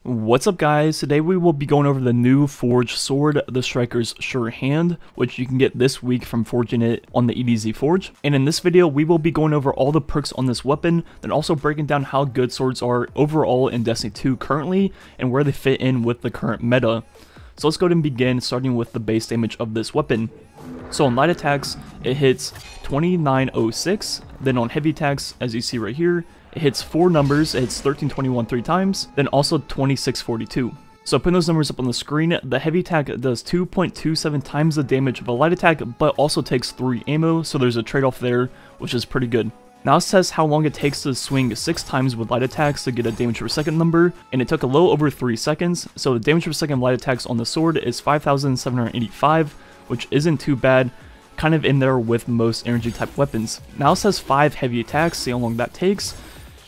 What's up guys, today we will be going over the new forged sword, the Stryker's Sure Hand, which you can get this week from forging it on the EDZ Forge. And in this video we will be going over all the perks on this weapon, then also breaking down how good swords are overall in Destiny 2 currently, and where they fit in with the current meta. So let's go ahead and begin, starting with the base damage of this weapon. So on light attacks, it hits 2906, then on heavy attacks, as you see right here, it hits 4 numbers, it hits 1321 3 times, then also 2642. So putting those numbers up on the screen, the heavy attack does 2.27 times the damage of a light attack, but also takes 3 ammo, so there's a trade-off there, which is pretty good. Now let's test how long it takes to swing 6 times with light attacks to get a damage per second number, and it took a little over 3 seconds, so the damage per second light attacks on the sword is 5785, which isn't too bad, kind of in there with most energy type weapons. Now it says 5 heavy attacks, see how long that takes.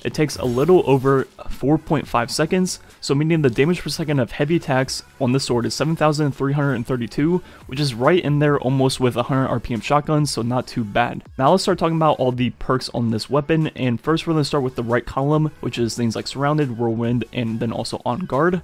It takes a little over 4.5 seconds, so meaning the damage per second of heavy attacks on the sword is 7,332, which is right in there almost with 100 RPM shotguns, so not too bad. Now let's start talking about all the perks on this weapon, and first we're going to start with the right column, which is things like Surrounded, Whirlwind, and then also On Guard.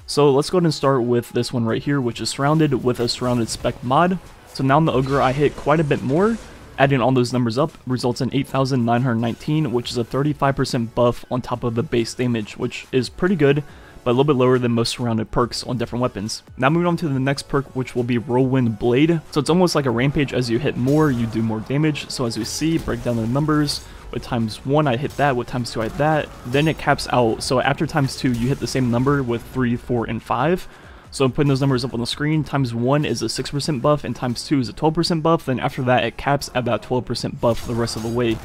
So let's go ahead and start with this one right here, which is Surrounded with a Surrounded Spec mod. So now on the Ogre I hit quite a bit more. Adding all those numbers up results in 8,919, which is a 35% buff on top of the base damage, which is pretty good, but a little bit lower than most surrounded perks on different weapons. Now moving on to the next perk, which will be Whirlwind Blade. So it's almost like a rampage. As you hit more, you do more damage. So as we see, break down the numbers. With times 1 I hit that, with times 2 I hit that, then it caps out. So after times 2 you hit the same number with 3, 4, and 5. So I'm putting those numbers up on the screen. Times 1 is a 6% buff and times 2 is a 12% buff. Then after that it caps at that 12% buff the rest of the way.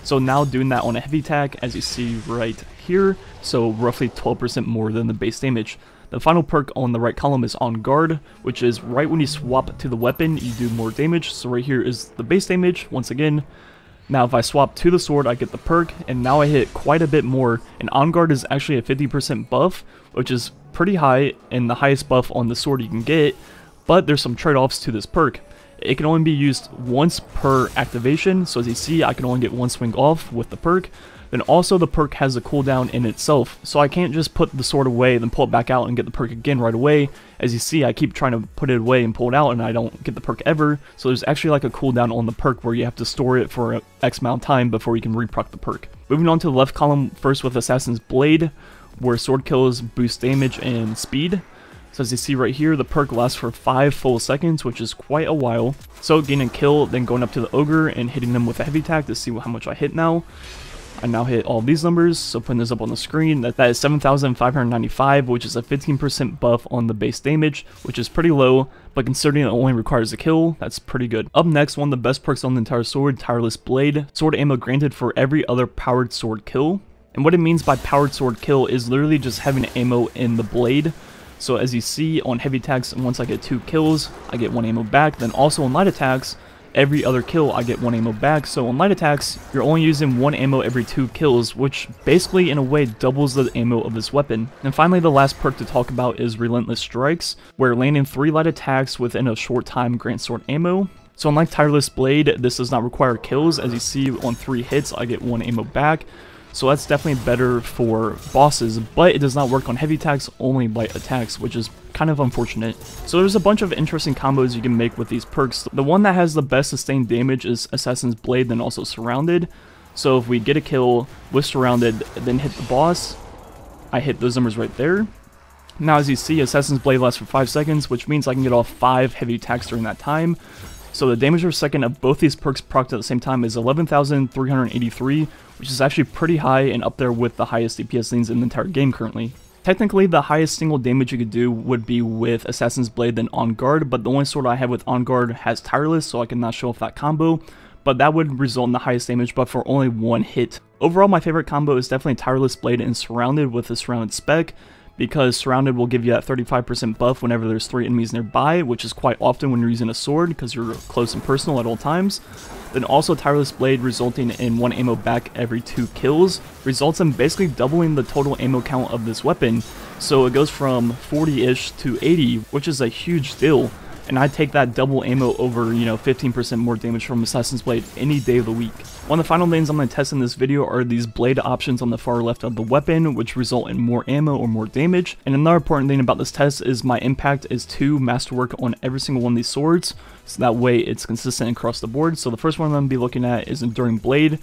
So now doing that on a heavy attack, as you see right here, so roughly 12% more than the base damage. The final perk on the right column is On Guard, which is right when you swap to the weapon you do more damage. So right here is the base damage once again. Now if I swap to the sword I get the perk, and now I hit quite a bit more, and On Guard is actually a 50% buff, which is pretty high and the highest buff on the sword you can get, but there's some trade-offs to this perk. It can only be used once per activation, so as you see I can only get 1 swing off with the perk. Then also the perk has a cooldown in itself, so I can't just put the sword away then pull it back out and get the perk again right away. As you see I keep trying to put it away and pull it out and I don't get the perk ever, so there's actually like a cooldown on the perk where you have to store it for X amount of time before you can reproc the perk. Moving on to the left column, first with Assassin's Blade, where sword kills boost damage and speed. So as you see right here, the perk lasts for 5 full seconds, which is quite a while. So gaining a kill, then going up to the Ogre and hitting them with a heavy attack to see how much I hit now. I now hit all these numbers, so putting this up on the screen, that is 7,595, which is a 15% buff on the base damage, which is pretty low, but considering it only requires a kill, that's pretty good. Up next, one of the best perks on the entire sword, Tireless Blade. Sword ammo granted for every other powered sword kill. And what it means by powered sword kill is literally just having ammo in the blade. So as you see on heavy attacks, once I get 2 kills, I get 1 ammo back. Then also on light attacks, every other kill I get 1 ammo back. So on light attacks, you're only using 1 ammo every 2 kills, which basically in a way doubles the ammo of this weapon. And finally, the last perk to talk about is Relentless Strikes, where landing 3 light attacks within a short time grants sword ammo. So unlike Tireless Blade, this does not require kills. As you see, on 3 hits I get 1 ammo back. So that's definitely better for bosses, but it does not work on heavy attacks, only light attacks, which is kind of unfortunate. So there's a bunch of interesting combos you can make with these perks. The one that has the best sustained damage is Assassin's Blade, then also Surrounded. So if we get a kill with Surrounded, then hit the boss, I hit those numbers right there. Now as you see, Assassin's Blade lasts for 5 seconds, which means I can get off 5 heavy attacks during that time. So the damage per second of both these perks procced at the same time is 11,383, which is actually pretty high and up there with the highest DPS lanes in the entire game currently. Technically, the highest single damage you could do would be with Assassin's Blade than On Guard, but the only sword I have with On Guard has Tireless, so I cannot show off that combo, but that would result in the highest damage, but for only 1 hit. Overall, my favorite combo is definitely Tireless Blade and Surrounded with the Surrounded Spec, because Surrounded will give you that 35% buff whenever there's 3 enemies nearby, which is quite often when you're using a sword because you're close and personal at all times. Then also Tireless Blade resulting in 1 ammo back every 2 kills, results in basically doubling the total ammo count of this weapon. So it goes from 40-ish to 80, which is a huge deal. and I'd take that double ammo over, 15% more damage from Assassin's Blade any day of the week. One of the final things I'm going to test in this video are these blade options on the far left of the weapon, which result in more ammo or more damage. And another important thing about this test is my impact is 2 masterwork on every single one of these swords, so that way it's consistent across the board. So the first one I'm going to be looking at is Enduring Blade,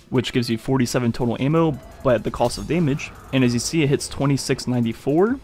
which gives you 47 total ammo, but at the cost of damage. And as you see, it hits 2694.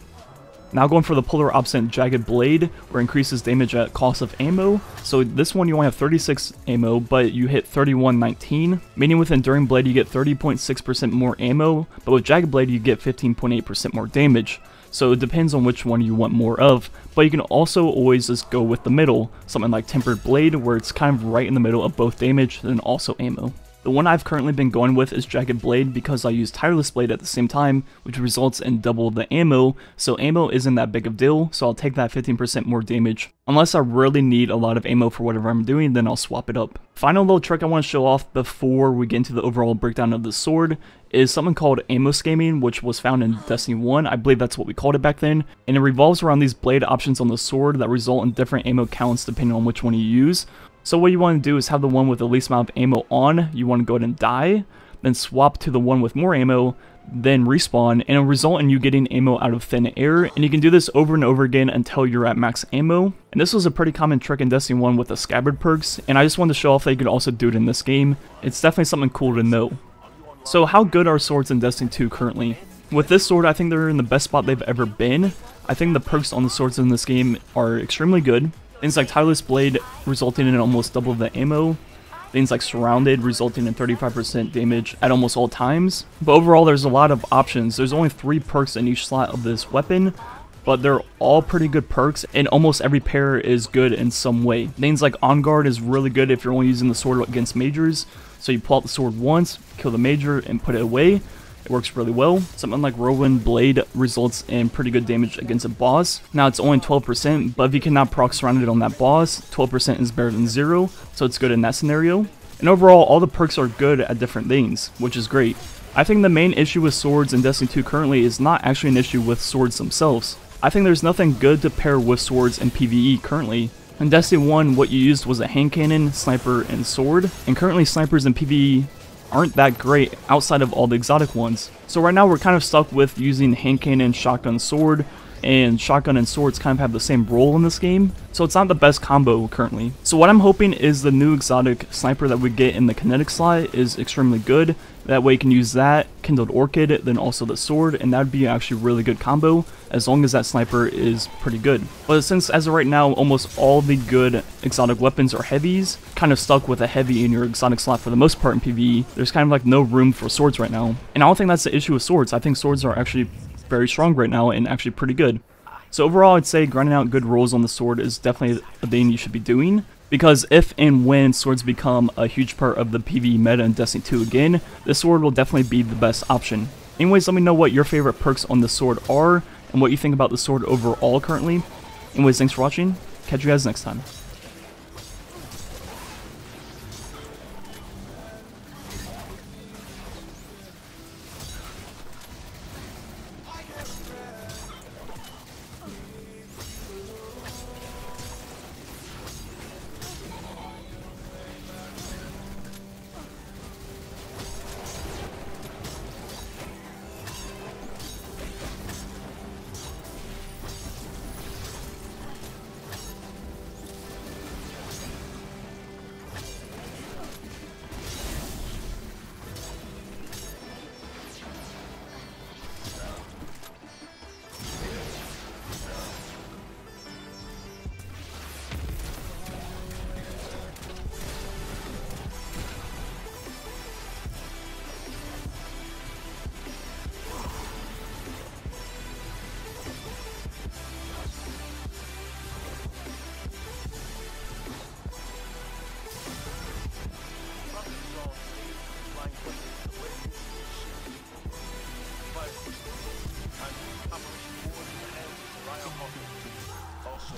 Now going for the polar opposite Jagged Blade, where it increases damage at cost of ammo. So this one you only have 36 ammo, but you hit 3119, meaning with Enduring Blade you get 30.6% more ammo, but with Jagged Blade you get 15.8% more damage. So it depends on which one you want more of, but you can also always just go with the middle, something like Tempered Blade, where it's kind of right in the middle of both damage and also ammo. The one I've currently been going with is Jagged Blade because I use Tireless Blade at the same time, which results in double the ammo, so ammo isn't that big of a deal, so I'll take that 15% more damage. Unless I really need a lot of ammo for whatever I'm doing, then I'll swap it up. Final little trick I want to show off before we get into the overall breakdown of the sword is something called ammo scamming, which was found in Destiny 1, I believe that's what we called it back then, and it revolves around these blade options on the sword that result in different ammo counts depending on which one you use. So what you want to do is have the one with the least amount of ammo on, you want to go ahead and die, then swap to the one with more ammo, then respawn, and it'll result in you getting ammo out of thin air, and you can do this over and over again until you're at max ammo. And this was a pretty common trick in Destiny 1 with the scabbard perks, and I just wanted to show off that you could also do it in this game. It's definitely something cool to know. So how good are swords in Destiny 2 currently? With this sword, I think they're in the best spot they've ever been. I think the perks on the swords in this game are extremely good. Things like Tireless Blade resulting in almost double the ammo. Things like Surrounded resulting in 35% damage at almost all times. But overall there's a lot of options. There's only 3 perks in each slot of this weapon, but they're all pretty good perks and almost every pair is good in some way. Things like On Guard is really good if you're only using the sword against majors. So you pull out the sword once, kill the major, and put it away. It works really well. Something like Whirlwind Blade results in pretty good damage against a boss. Now it's only 12%, but if you cannot proc Surrounded on that boss, 12% is better than 0, so it's good in that scenario. And overall, all the perks are good at different things, which is great. I think the main issue with swords in Destiny 2 currently is not actually an issue with swords themselves. I think there's nothing good to pair with swords in PvE currently. In Destiny 1, what you used was a hand cannon, sniper, and sword, and currently snipers in PvE aren't that great outside of all the exotic ones. So right now we're kind of stuck with using hand cannon, shotgun, sword, and shotgun and swords kind of have the same role in this game, so it's not the best combo currently. So what I'm hoping is the new exotic sniper that we get in the kinetic slot is extremely good. That way you can use that, Kindled Orchid, then also the sword, and that would be actually a really good combo as long as that sniper is pretty good. But since as of right now almost all the good exotic weapons are heavies, kind of stuck with a heavy in your exotic slot for the most part in PvE, there's kind of like no room for swords right now. And I don't think that's the issue with swords. I think swords are actually very strong right now and actually pretty good. So overall I'd say grinding out good rolls on the sword is definitely a thing you should be doing, because if and when swords become a huge part of the PvE meta in Destiny 2 again, this sword will definitely be the best option. Anyways, let me know what your favorite perks on the sword are and what you think about the sword overall currently. Anyways, thanks for watching. Catch you guys next time. Also